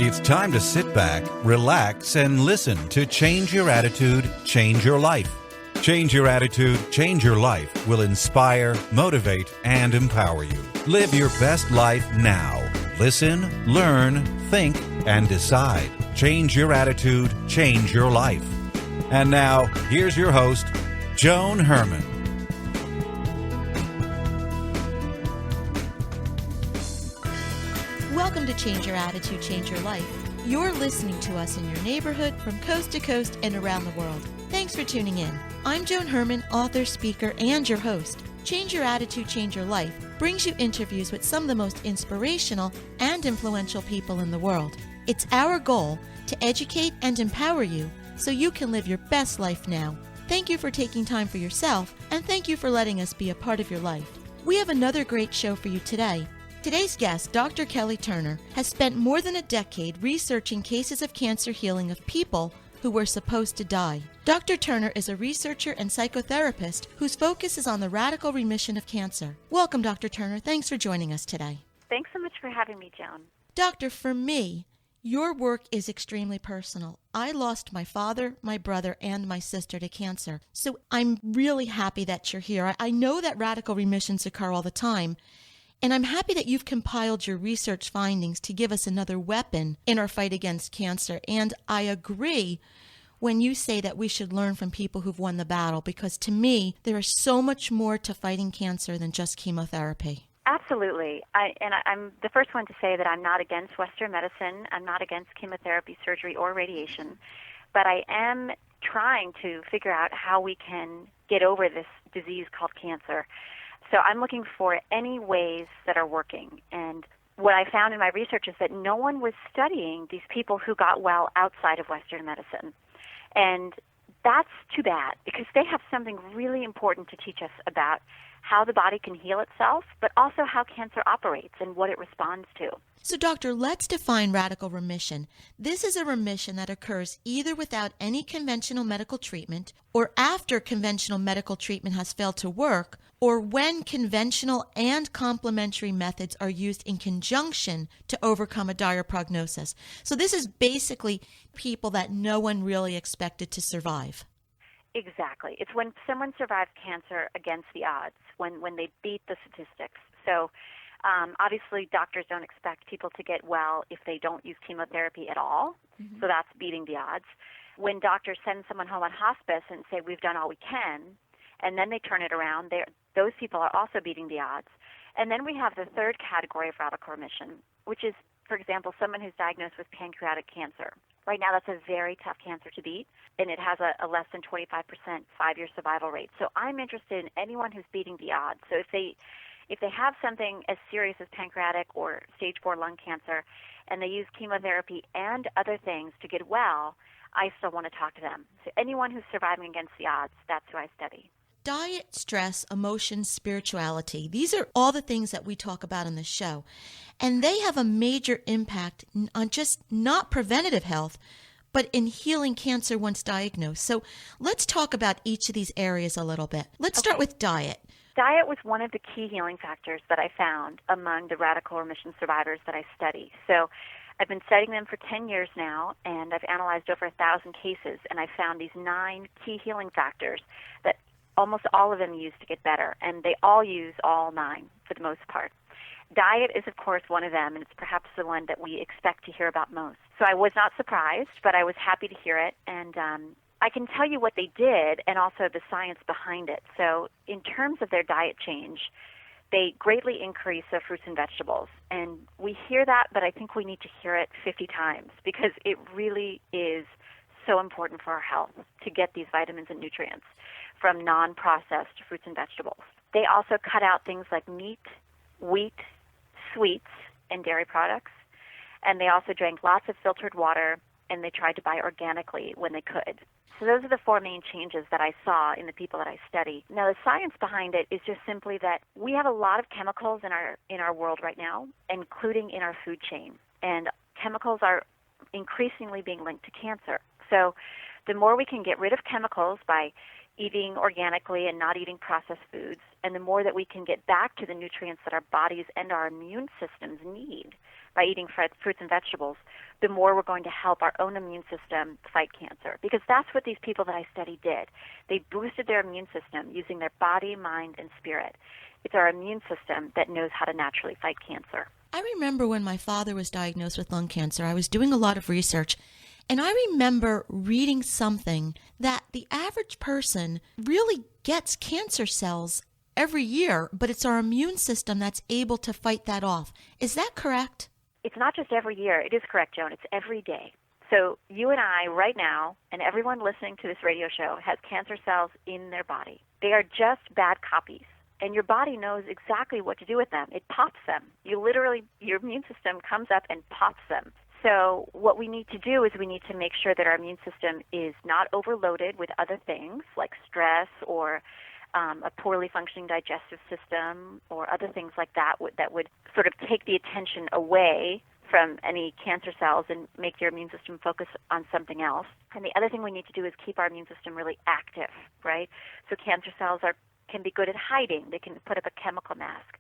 It's time to sit back, relax, and listen to Change Your Attitude, Change Your Life. Change Your Attitude, Change Your Life will inspire, motivate, and empower you. Live your best life now. Listen, learn, think, and decide. Change your attitude, change your life. And now, here's your host, Joan Herman. Welcome to Change Your Attitude, Change Your Life. You're listening to us in your neighborhood from coast to coast and around the world. Thanks for tuning in. I'm Joan Herman, author, speaker, and your host. Change Your Attitude, Change Your Life brings you interviews with some of the most inspirational and influential people in the world. It's our goal to educate and empower you so you can live your best life now. Thank you for taking time for yourself, and thank you for letting us be a part of your life. We have another great show for you today. Today's guest, Dr. Kelly Turner, has spent more than a decade researching cases of cancer healing of people who were supposed to die. Dr. Turner is a researcher and psychotherapist whose focus is on the radical remission of cancer. Welcome, Dr. Turner. Thanks for joining us today. Thanks so much for having me, Joan. Doctor, for me, your work is extremely personal. I lost my father, my brother, and my sister to cancer. So I'm really happy that you're here. I know that radical remissions occur all the time, and I'm happy that you've compiled your research findings to give us another weapon in our fight against cancer. And I agree when you say that we should learn from people who've won the battle, because to me, there is so much more to fighting cancer than just chemotherapy. Absolutely. I'm the first one to say that I'm not against Western medicine. I'm not against chemotherapy, surgery, or radiation. But I am trying to figure out how we can get over this disease called cancer. So I'm looking for any ways that are working. And what I found in my research is that no one was studying these people who got well outside of Western medicine. And that's too bad, because they have something really important to teach us about how the body can heal itself, but also how cancer operates and what it responds to. So, doctor, let's define radical remission. This is a remission that occurs either without any conventional medical treatment, or after conventional medical treatment has failed to work, or when conventional and complementary methods are used in conjunction to overcome a dire prognosis. So this is basically people that no one really expected to survive. Exactly. It's when someone survives cancer against the odds, when they beat the statistics. So obviously doctors don't expect people to get well if they don't use chemotherapy at all. Mm-hmm. So that's beating the odds. When doctors send someone home on hospice and say, we've done all we can, and then they turn it around, those people are also beating the odds. And then we have the third category of radical remission, which is, for example, someone who's diagnosed with pancreatic cancer. Right now, that's a very tough cancer to beat, and it has a less than 25% 5-year survival rate. So I'm interested in anyone who's beating the odds. So if they have something as serious as pancreatic or stage 4 lung cancer, and they use chemotherapy and other things to get well, I still want to talk to them. So anyone who's surviving against the odds, that's who I study. Diet, stress, emotions, spirituality. These are all the things that we talk about in the show. And they have a major impact on just not preventative health, but in healing cancer once diagnosed. So let's talk about each of these areas a little bit. Let's start with diet. Diet was one of the key healing factors that I found among the radical remission survivors that I study. So I've been studying them for 10 years now, and I've analyzed over 1,000 cases, and I've found these 9 key healing factors that almost all of them use to get better, and they all use all 9 for the most part. Diet is, of course, one of them, and it's perhaps the one that we expect to hear about most. So I was not surprised, but I was happy to hear it, and I can tell you what they did and also the science behind it. So in terms of their diet change, they greatly increase their fruits and vegetables, and we hear that, but I think we need to hear it 50 times because it really is so important for our health to get these vitamins and nutrients from non-processed fruits and vegetables. They also cut out things like meat, wheat, sweets, and dairy products. And they also drank lots of filtered water, and they tried to buy organically when they could. So those are the 4 main changes that I saw in the people that I study. Now, the science behind it is just simply that we have a lot of chemicals in our world right now, including in our food chain. And chemicals are increasingly being linked to cancer. So the more we can get rid of chemicals by eating organically and not eating processed foods, and the more that we can get back to the nutrients that our bodies and our immune systems need by eating fruits and vegetables, the more we're going to help our own immune system fight cancer. Because that's what these people that I study did. They boosted their immune system using their body, mind, and spirit. It's our immune system that knows how to naturally fight cancer. I remember when my father was diagnosed with lung cancer, I was doing a lot of research, and I remember reading something that the average person really gets cancer cells every year, but it's our immune system that's able to fight that off. Is that correct? It's not just every year. It is correct, Joan. It's every day. So you and I right now, and everyone listening to this radio show, has cancer cells in their body. They are just bad copies, and your body knows exactly what to do with them. It pops them. Your immune system comes up and pops them. So what we need to do is we need to make sure that our immune system is not overloaded with other things like stress or a poorly functioning digestive system or other things like that that would sort of take the attention away from any cancer cells and make your immune system focus on something else. And the other thing we need to do is keep our immune system really active, right? So cancer cells can be good at hiding. They can put up a chemical mask.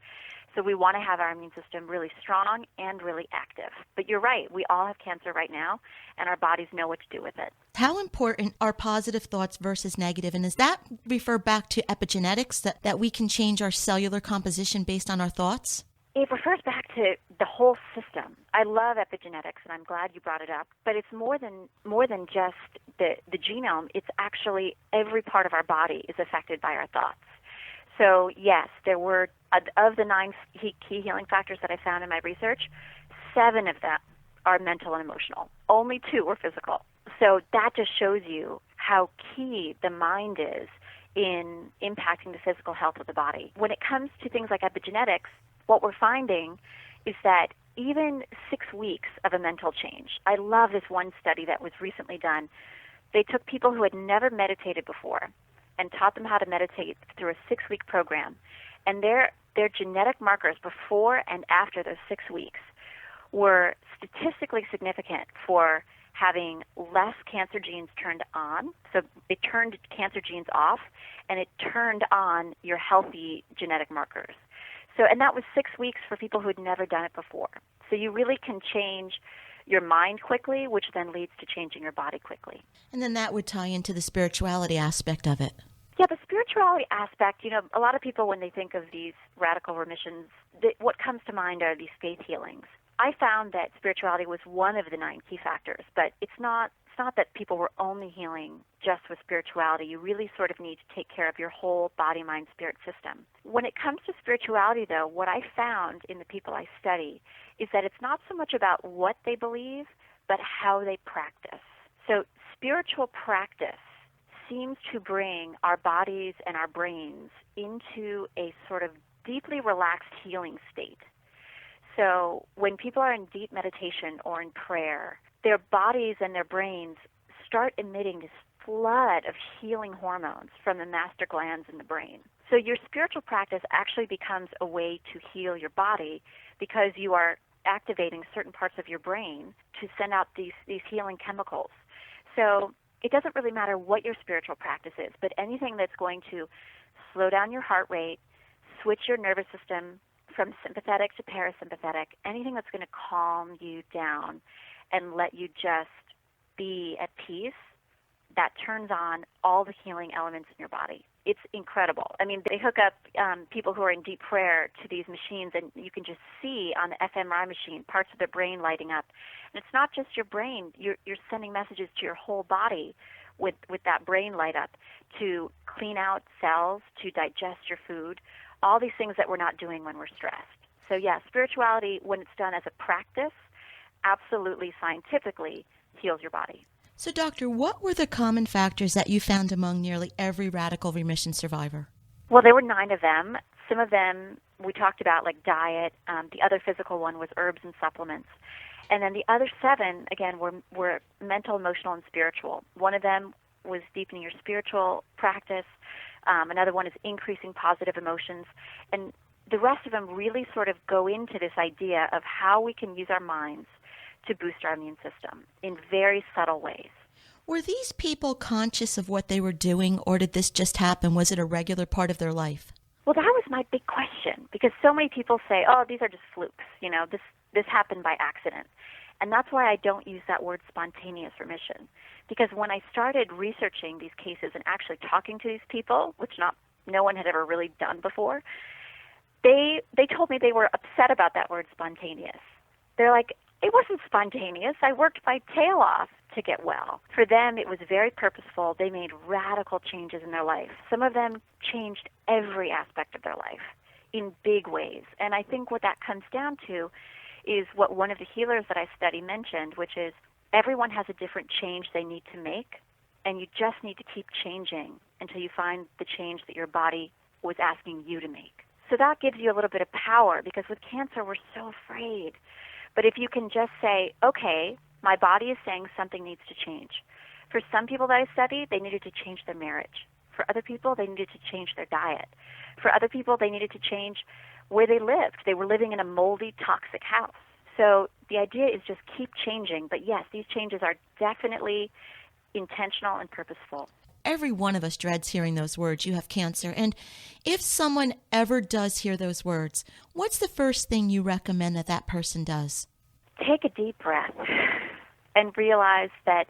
So we want to have our immune system really strong and really active. But you're right, we all have cancer right now, and our bodies know what to do with it. How important are positive thoughts versus negative? And does that refer back to epigenetics, that we can change our cellular composition based on our thoughts? It refers back to the whole system. I love epigenetics, and I'm glad you brought it up. But it's more than just the genome. It's actually every part of our body is affected by our thoughts. So yes, there were, of the 9 key healing factors that I found in my research, 7 of them are mental and emotional. Only 2 were physical. So that just shows you how key the mind is in impacting the physical health of the body. When it comes to things like epigenetics, what we're finding is that even 6 weeks of a mental change. I love this one study that was recently done. They took people who had never meditated before and taught them how to meditate through a 6-week program. And their genetic markers before and after those 6 weeks were statistically significant for having less cancer genes turned on. So it turned cancer genes off, and it turned on your healthy genetic markers. So, and that was 6 weeks for people who had never done it before. So you really can change your mind quickly, which then leads to changing your body quickly. And then that would tie into the spirituality aspect of it. Yeah, the spirituality aspect, a lot of people when they think of these radical remissions, what comes to mind are these faith healings. I found that spirituality was one of the 9 key factors, but it's not that people were only healing just with spirituality. You really sort of need to take care of your whole body, mind, spirit system. When it comes to spirituality, though, what I found in the people I study is that it's not so much about what they believe, but how they practice. So spiritual practice seems to bring our bodies and our brains into a sort of deeply relaxed healing state. So when people are in deep meditation or in prayer, their bodies and their brains start emitting this flood of healing hormones from the master glands in the brain. So your spiritual practice actually becomes a way to heal your body because you are activating certain parts of your brain to send out these healing chemicals. So it doesn't really matter what your spiritual practice is, but anything that's going to slow down your heart rate, switch your nervous system from sympathetic to parasympathetic, anything that's going to calm you down and let you just be at peace, that turns on all the healing elements in your body. It's incredible. I mean, they hook up people who are in deep prayer to these machines, and you can just see on the fMRI machine parts of their brain lighting up. And it's not just your brain. You're sending messages to your whole body with that brain light up to clean out cells, to digest your food, all these things that we're not doing when we're stressed. So, yeah, spirituality, when it's done as a practice, absolutely scientifically heals your body. So, Doctor, what were the common factors that you found among nearly every radical remission survivor? Well, there were 9 of them. Some of them we talked about, like diet. The other physical one was herbs and supplements. And then the other 7, again, were mental, emotional, and spiritual. One of them was deepening your spiritual practice. Another one is increasing positive emotions. And the rest of them really sort of go into this idea of how we can use our minds to boost our immune system in very subtle ways. Were these people conscious of what they were doing, or did this just happen? Was it a regular part of their life? Well, that was my big question, because so many people say, oh, these are just flukes, this happened by accident. And that's why I don't use that word spontaneous remission, because when I started researching these cases and actually talking to these people, which no one had ever really done before, they told me they were upset about that word spontaneous. They're like, it wasn't spontaneous. I worked my tail off to get well. For them, it was very purposeful. They made radical changes in their life. Some of them changed every aspect of their life in big ways. And I think what that comes down to is what one of the healers that I study mentioned, which is everyone has a different change they need to make, and you just need to keep changing until you find the change that your body was asking you to make. So that gives you a little bit of power, because with cancer, we're so afraid. But if you can just say, okay, my body is saying something needs to change. For some people that I studied, they needed to change their marriage. For other people, they needed to change their diet. For other people, they needed to change where they lived. They were living in a moldy, toxic house. So the idea is just keep changing. But yes, these changes are definitely intentional and purposeful. Every one of us dreads hearing those words, you have cancer. And if someone ever does hear those words, what's the first thing you recommend that person does? Take a deep breath and realize that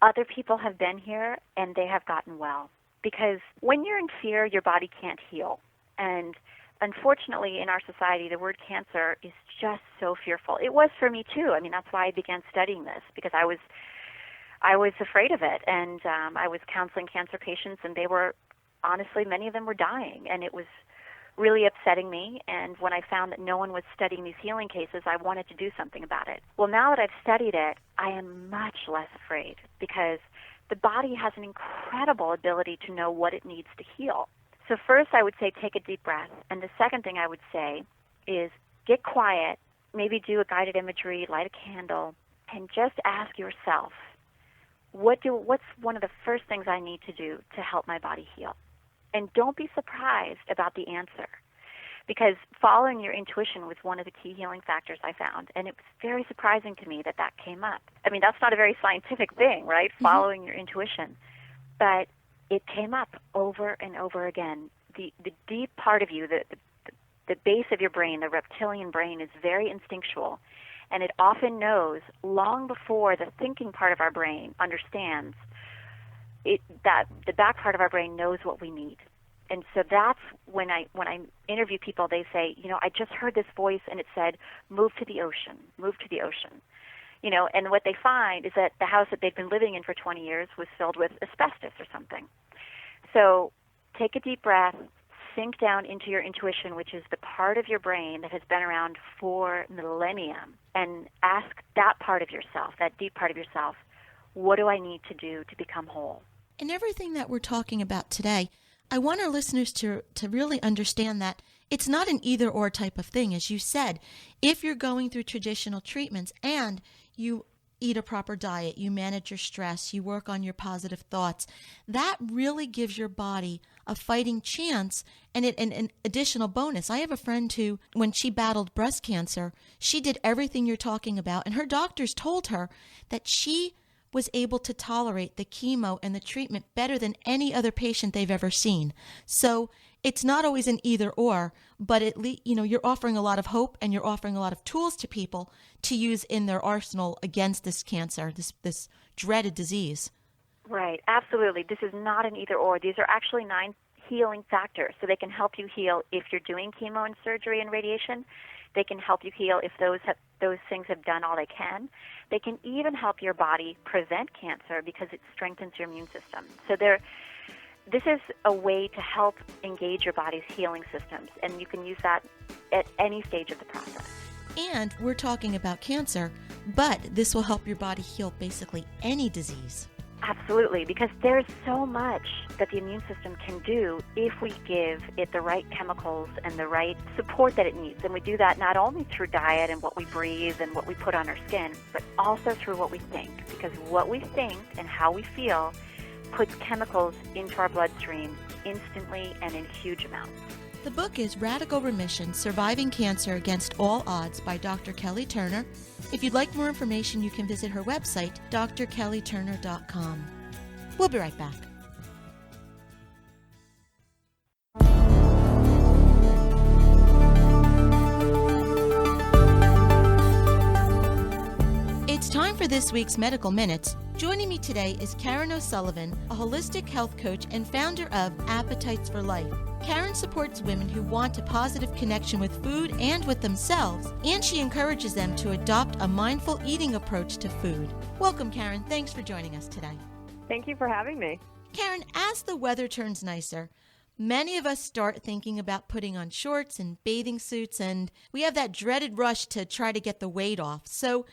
other people have been here and they have gotten well. Because when you're in fear, your body can't heal. And unfortunately, in our society, the word cancer is just so fearful. It was for me, too. I mean, that's why I began studying this, because I was afraid of it. And I was counseling cancer patients, and they were, honestly, many of them were dying. And it was really upsetting me. And when I found that no one was studying these healing cases, I wanted to do something about it. Well, now that I've studied it, I am much less afraid, because the body has an incredible ability to know what it needs to heal. So first, I would say take a deep breath. And the second thing I would say is get quiet, maybe do a guided imagery, light a candle, and just ask yourself, what's one of the first things I need to do to help my body heal? And don't be surprised about the answer, because following your intuition was one of the key healing factors I found. And it was very surprising to me that came up. I mean, that's not a very scientific thing, right? Mm-hmm. Following your intuition. But it came up over and over again. The deep part of you, the base of your brain, the reptilian brain, is very instinctual. And it often knows long before the thinking part of our brain understands that the back part of our brain knows what we need. And so that's when I interview people, they say, I just heard this voice and it said, move to the ocean, move to the ocean. And what they find is that the house that they've been living in for 20 years was filled with asbestos or something. So take a deep breath, sink down into your intuition, which is the part of your brain that has been around for millennia, and ask that part of yourself, that deep part of yourself, what do I need to do to become whole? In everything that we're talking about today, I want our listeners to really understand that it's not an either-or type of thing. As you said, if you're going through traditional treatments and you eat a proper diet, you manage your stress, you work on your positive thoughts, that really gives your body a fighting chance and an additional bonus. I have a friend who, when she battled breast cancer, she did everything you're talking about, and her doctors told her that she was able to tolerate the chemo and the treatment better than any other patient they've ever seen. So it's not always an either or, but at least, you're offering a lot of hope and you're offering a lot of tools to people to use in their arsenal against this cancer, this dreaded disease. Right, absolutely. This is not an either or. These are actually 9 healing factors. So they can help you heal if you're doing chemo and surgery and radiation. They can help you heal if those things have done all they can. They can even help your body prevent cancer because it strengthens your immune system. So this is a way to help engage your body's healing systems, and you can use that at any stage of the process. And we're talking about cancer, but this will help your body heal basically any disease. Absolutely, because there's so much that the immune system can do if we give it the right chemicals and the right support that it needs. And we do that not only through diet and what we breathe and what we put on our skin, but also through what we think. Because what we think and how we feel puts chemicals into our bloodstream instantly and in huge amounts. The book is Radical Remission, Surviving Cancer Against All Odds by Dr. Kelly Turner. If you'd like more information, you can visit her website, drkellyturner.com. We'll be right back. for this week's Medical Minutes. Joining me today is Karen O'Sullivan, a holistic health coach and founder of Appetites for Life. Karen supports women who want a positive connection with food and with themselves, and she encourages them to adopt a mindful eating approach to food. Welcome, Karen. Thanks for joining us today. Thank you for having me. Karen, as the weather turns nicer, many of us start thinking about putting on shorts and bathing suits, and we have that dreaded rush to try to get the weight off. So,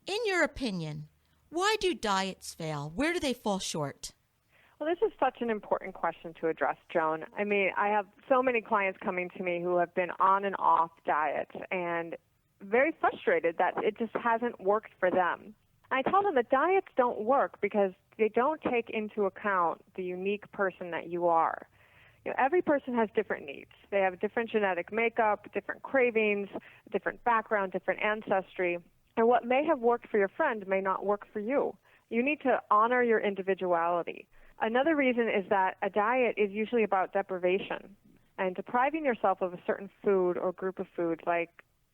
in your opinion, why do diets fail? Where do they fall short? Well, this is such an important question to address, Joan. I mean, I have so many clients coming to me who have been on and off diets and very frustrated that it just hasn't worked for them. I tell them that diets don't work because they don't take into account the unique person that you are. You know, every person has different needs. They have different genetic makeup, different cravings, different background, different ancestry. And what may have worked for your friend may not work for you. You need to honor your individuality. Another reason is that a diet is usually about deprivation. And depriving yourself of a certain food or group of foods, like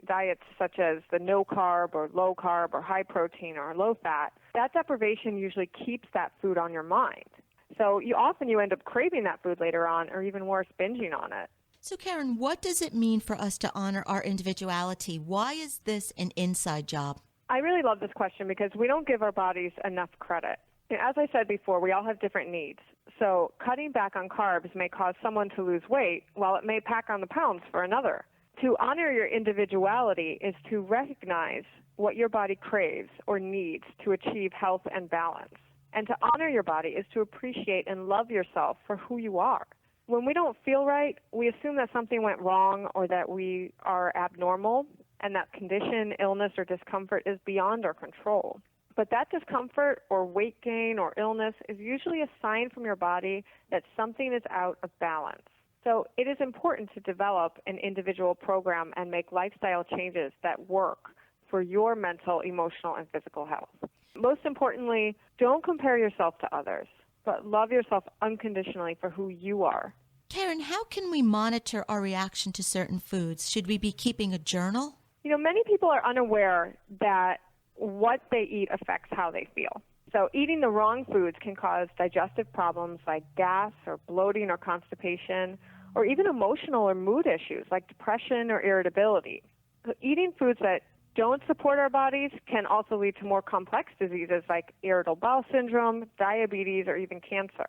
diets such as the no-carb or low-carb or high-protein or low-fat, that deprivation usually keeps that food on your mind. So you end up craving that food later on, or even worse, binging on it. So, Karen, what does it mean for us to honor our individuality? Why is this an inside job? I really love this question because we don't give our bodies enough credit. As I said before, we all have different needs. So cutting back on carbs may cause someone to lose weight, while it may pack on the pounds for another. To honor your individuality is to recognize what your body craves or needs to achieve health and balance. And to honor your body is to appreciate and love yourself for who you are. When we don't feel right, we assume that something went wrong or that we are abnormal, and that condition, illness, or discomfort is beyond our control. But that discomfort or weight gain or illness is usually a sign from your body that something is out of balance. So it is important to develop an individual program and make lifestyle changes that work for your mental, emotional, and physical health. Most importantly, don't compare yourself to others, but love yourself unconditionally for who you are. Karen, how can we monitor our reaction to certain foods? Should we be keeping a journal? You know, many people are unaware that what they eat affects how they feel. So eating the wrong foods can cause digestive problems like gas or bloating or constipation, or even emotional or mood issues like depression or irritability. So eating foods that don't support our bodies can also lead to more complex diseases like irritable bowel syndrome, diabetes, or even cancer.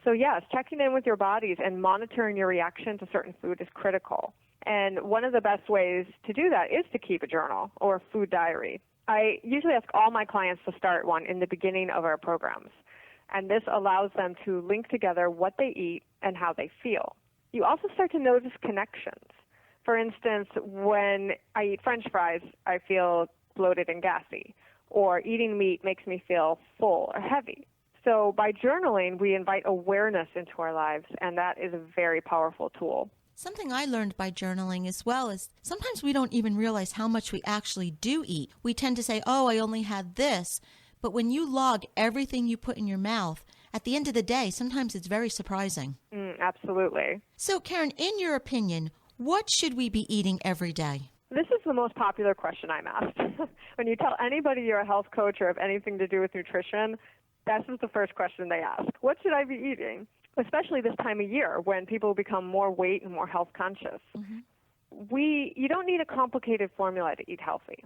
So yes, checking in with your bodies and monitoring your reaction to certain food is critical. And one of the best ways to do that is to keep a journal or a food diary. I usually ask all my clients to start one in the beginning of our programs. And this allows them to link together what they eat and how they feel. You also start to notice connections. For instance, when I eat French fries, I feel bloated and gassy. Or eating meat makes me feel full or heavy. So by journaling, we invite awareness into our lives, and that is a very powerful tool. Something I learned by journaling as well is sometimes we don't even realize how much we actually do eat. We tend to say, oh, I only had this. But when you log everything you put in your mouth, at the end of the day, sometimes it's very surprising. Absolutely. So, Karen, in your opinion, what should we be eating every day? This is the most popular question I'm asked. When you tell anybody you're a health coach or have anything to do with nutrition, this is the first question they ask. What should I be eating? Especially this time of year when people become more weight and more health conscious. Mm-hmm. You don't need a complicated formula to eat healthy.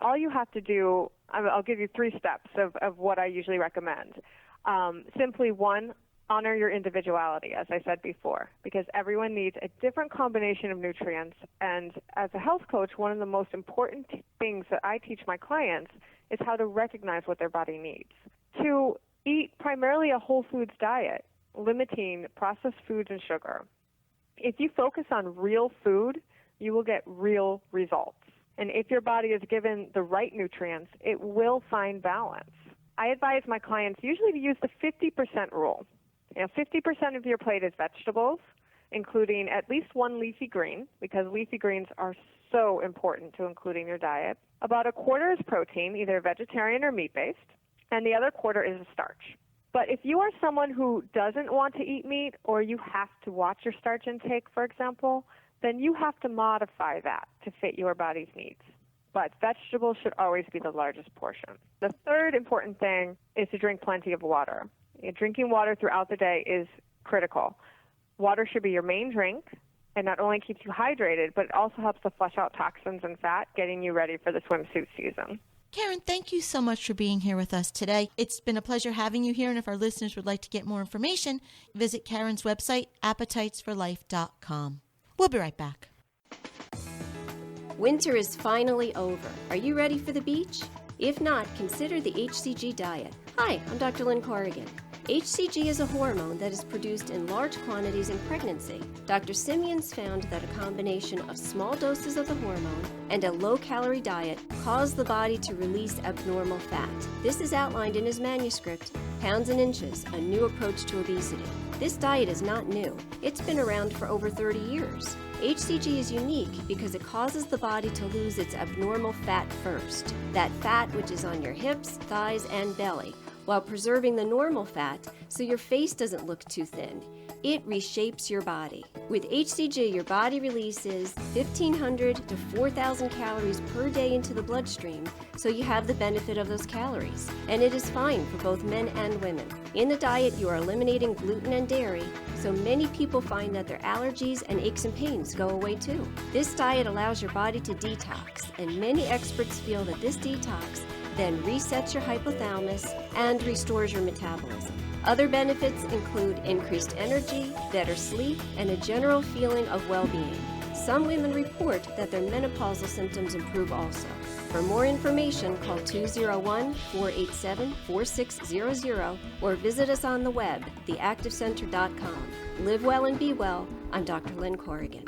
All you have to do, I'll give you 3 steps of what I usually recommend. Simply, 1, honor your individuality, as I said before, because everyone needs a different combination of nutrients. And as a health coach, one of the most important things that I teach my clients is how to recognize what their body needs. 2, eat primarily a whole foods diet, limiting processed foods and sugar. If you focus on real food, you will get real results. And if your body is given the right nutrients, it will find balance. I advise my clients usually to use the 50% rule. 50% of your plate is vegetables, including at least 1 leafy green, because leafy greens are so important to include in your diet. About a quarter is protein, either vegetarian or meat-based, and the other quarter is a starch. But if you are someone who doesn't want to eat meat, or you have to watch your starch intake, for example, then you have to modify that to fit your body's needs. but vegetables should always be the largest portion. The third important thing is to drink plenty of water. Drinking water throughout the day is critical. Water should be your main drink, and not only keeps you hydrated, but it also helps to flush out toxins and fat, getting you ready for the swimsuit season. Karen, thank you so much for being here with us today. It's been a pleasure having you here, and if our listeners would like to get more information, visit Karen's website, appetitesforlife.com. We'll be right back. Winter is finally over. Are you ready for the beach? If not, consider the HCG diet. Hi, I'm Dr. Lynn Corrigan. HCG is a hormone that is produced in large quantities in pregnancy. Dr. Simeons found that a combination of small doses of the hormone and a low-calorie diet cause the body to release abnormal fat. This is outlined in his manuscript, Pounds and Inches, A New Approach to Obesity. This diet is not new. It's been around for over 30 years. HCG is unique because it causes the body to lose its abnormal fat first, that fat which is on your hips, thighs, and belly, while preserving the normal fat so your face doesn't look too thin. It reshapes your body. With HCG, your body releases 1,500 to 4,000 calories per day into the bloodstream, so you have the benefit of those calories. And it is fine for both men and women. In the diet, you are eliminating gluten and dairy, so many people find that their allergies and aches and pains go away too. This diet allows your body to detox, and many experts feel that this detox then resets your hypothalamus and restores your metabolism. Other benefits include increased energy, better sleep, and a general feeling of well-being. Some women report that their menopausal symptoms improve also. For more information, call 201-487-4600 or visit us on the web, theactivecenter.com. Live well and be well. I'm Dr. Lynn Corrigan.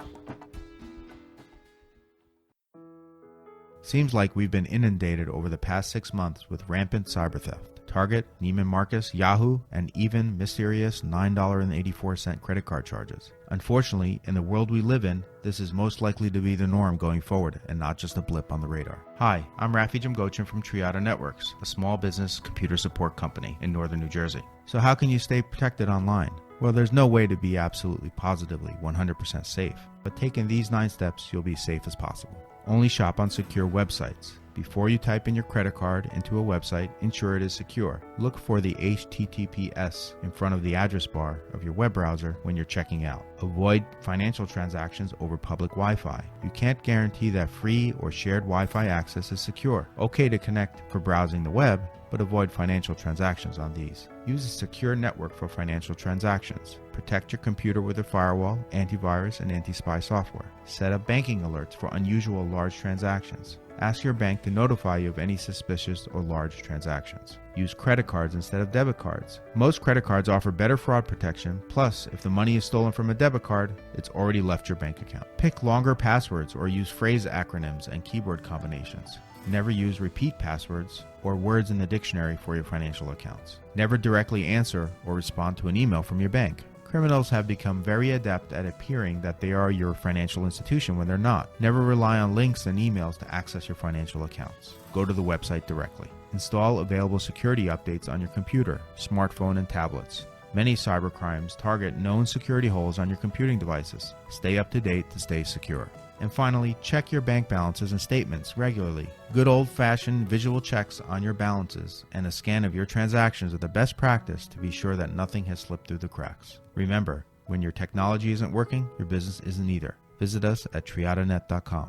Seems like we've been inundated over the past 6 months with rampant cyber theft. Target, Neiman Marcus, Yahoo, and even mysterious $9.84 credit card charges. Unfortunately, in the world we live in, this is most likely to be the norm going forward and not just a blip on the radar. Hi, I'm Rafi Jimgochin from Triada Networks, a small business computer support company in northern New Jersey. So how can you stay protected online? Well, there's no way to be absolutely positively 100% safe, but taking these 9 steps, you'll be safe as possible. Only shop on secure websites. Before you type in your credit card into a website, ensure it is secure. Look for the HTTPS in front of the address bar of your web browser when you're checking out. Avoid financial transactions over public Wi-Fi. You can't guarantee that free or shared Wi-Fi access is secure. Okay to connect for browsing the web, but avoid financial transactions on these. Use a secure network for financial transactions. Protect your computer with a firewall, antivirus, and anti-spy software. Set up banking alerts for unusual large transactions. Ask your bank to notify you of any suspicious or large transactions. Use credit cards instead of debit cards. Most credit cards offer better fraud protection, plus if the money is stolen from a debit card, it's already left your bank account. Pick longer passwords or use phrase acronyms and keyboard combinations. Never use repeat passwords or words in the dictionary for your financial accounts. Never directly answer or respond to an email from your bank. Criminals have become very adept at appearing that they are your financial institution when they're not. Never rely on links and emails to access your financial accounts. Go to the website directly. Install available security updates on your computer, smartphone, and tablets. Many cybercrimes target known security holes on your computing devices. Stay up to date to stay secure. And finally, check your bank balances and statements regularly. Good old-fashioned visual checks on your balances and a scan of your transactions are the best practice to be sure that nothing has slipped through the cracks. Remember, when your technology isn't working, your business isn't either. Visit us at triadanet.com.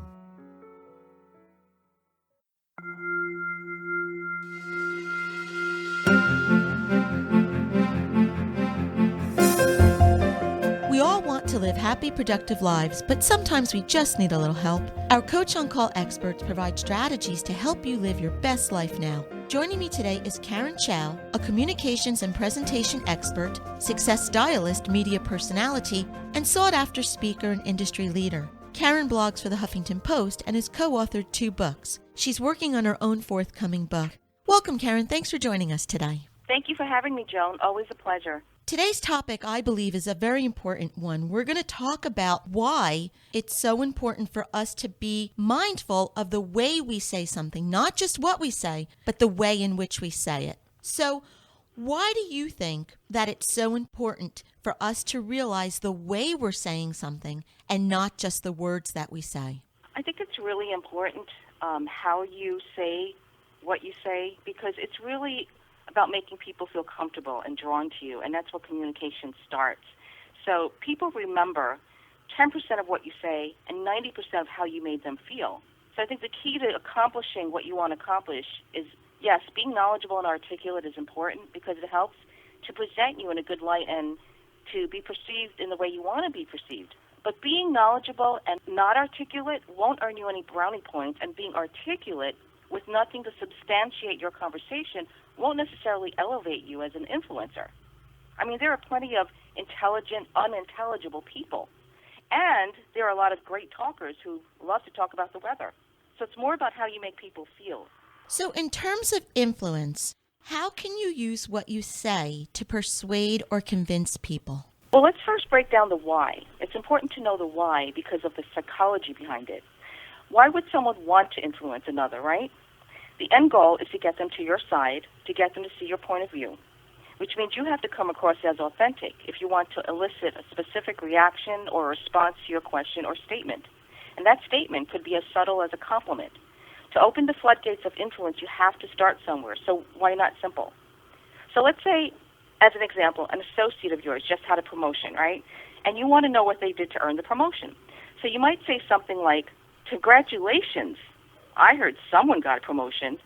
We all want to live happy, productive lives, but sometimes we just need a little help. Our Coach on Call experts provide strategies to help you live your best life now. Joining me today is Karen Chow, a communications and presentation expert, success stylist, media personality, and sought-after speaker and industry leader. Karen blogs for the Huffington Post and has co-authored 2 books. She's working on her own forthcoming book. Welcome, Karen. Thanks for joining us today. Thank you for having me, Joan. Always a pleasure. Today's topic, I believe, is a very important one. We're going to talk about why it's so important for us to be mindful of the way we say something, not just what we say, but the way in which we say it. So why do you think that it's so important for us to realize the way we're saying something and not just the words that we say? I think it's really important how you say what you say, because it's really about making people feel comfortable and drawn to you, and that's where communication starts. So people remember 10% of what you say and 90% of how you made them feel. So I think the key to accomplishing what you want to accomplish is, yes, being knowledgeable and articulate is important because it helps to present you in a good light and to be perceived in the way you want to be perceived. But being knowledgeable and not articulate won't earn you any brownie points, and being articulate with nothing to substantiate your conversation won't necessarily elevate you as an influencer. I mean, there are plenty of intelligent, unintelligible people. And there are a lot of great talkers who love to talk about the weather. So it's more about how you make people feel. So in terms of influence, how can you use what you say to persuade or convince people? Well, let's first break down the why. It's important to know the why because of the psychology behind it. Why would someone want to influence another, right? The end goal is to get them to your side, to get them to see your point of view, which means you have to come across as authentic if you want to elicit a specific reaction or a response to your question or statement. And that statement could be as subtle as a compliment. To open the floodgates of influence, you have to start somewhere, so why not simple? So let's say, as an example, an associate of yours just had a promotion, right? And you want to know what they did to earn the promotion. So you might say something like, "Congratulations, I heard someone got a promotion."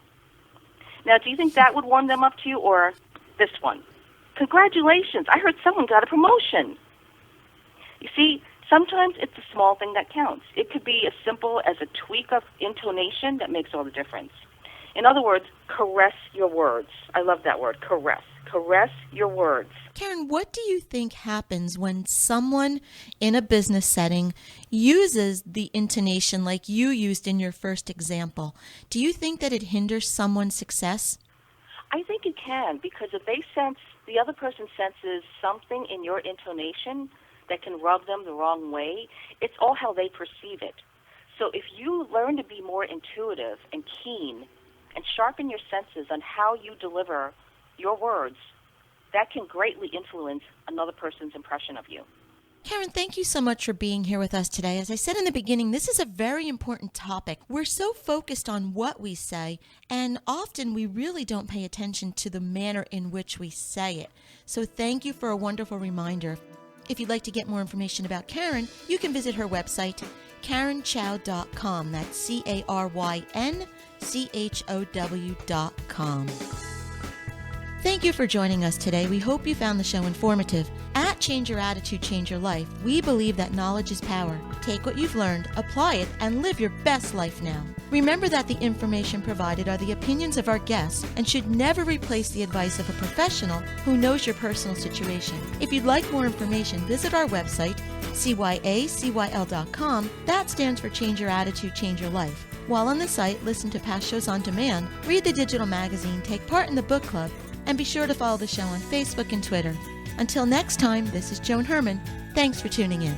Now, do you think that would warm them up to you, or this one? "Congratulations, I heard someone got a promotion." You see, sometimes it's a small thing that counts. It could be as simple as a tweak of intonation that makes all the difference. In other words, caress your words. I love that word, caress. Caress your words. Karen, what do you think happens when someone in a business setting uses the intonation like you used in your first example? Do you think that it hinders someone's success? I think it can, because if the other person senses something in your intonation that can rub them the wrong way, it's all how they perceive it. So if you learn to be more intuitive and keen and sharpen your senses on how you deliver your words, that can greatly influence another person's impression of you. Karen, thank you so much for being here with us today. As I said in the beginning, this is a very important topic. We're so focused on what we say, and often we really don't pay attention to the manner in which we say it. So thank you for a wonderful reminder. If you'd like to get more information about Karen, you can visit her website, KarenChow.com. That's CarenChow.com. Thank you for joining us today. We hope you found the show informative. At Change Your Attitude, Change Your Life, we believe that knowledge is power. Take what you've learned, apply it, and live your best life now. Remember that the information provided are the opinions of our guests and should never replace the advice of a professional who knows your personal situation. If you'd like more information, visit our website, CYACYL.com. That stands for Change Your Attitude, Change Your Life. While on the site, listen to past shows on demand, read the digital magazine, take part in the book club, and be sure to follow the show on Facebook and Twitter. Until next time, this is Joan Herman. Thanks for tuning in.